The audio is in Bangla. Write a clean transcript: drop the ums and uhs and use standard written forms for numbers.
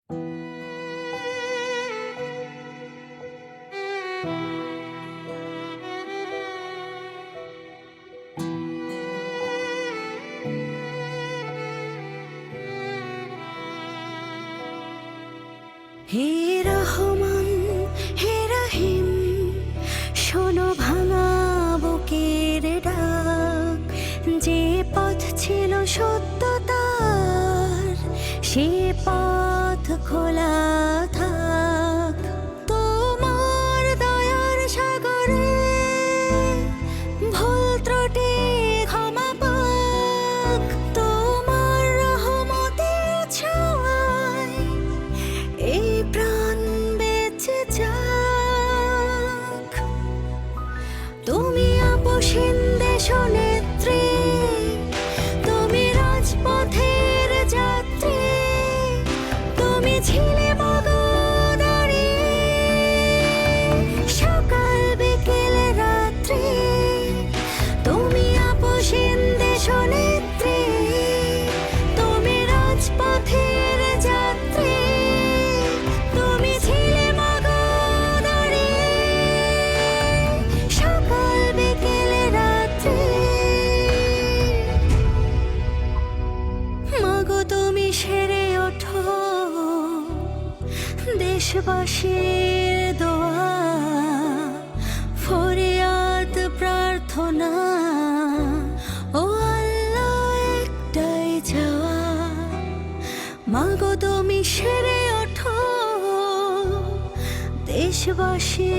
হে রহমান হে রহিম, শোনো ভাঙা বুকের ডাক। যে পথ ছিল সত্যতার, সে পথ খোলা থাক। তোমার দয়ার সাগরে ভুল ত্রুটি ক্ষমা পাক। তোমার রহমতের ছোঁয়ায় এই প্রাণ বেঁচে যাক। তুমি আপসীন দেশনেত্রী, তুমি রাজপথের যাত্রী, তুমি ছিলে মগনারী সকাল বিকেল রাত্রি। তুমি আপসীন দেশনেত্রী, তুমি রাজপথের যাত্রী, তুমি ছিলে মগনারী সকাল বিকেল রাত্রি। মাগো তুমি সেরে ওঠো দেশবাসীর দোয়া, ফরিয়াদ প্রার্থনা ও আল্লাহ একটাই চাওয়া। মাগো তুমি সেরে ওঠো দেশবাসী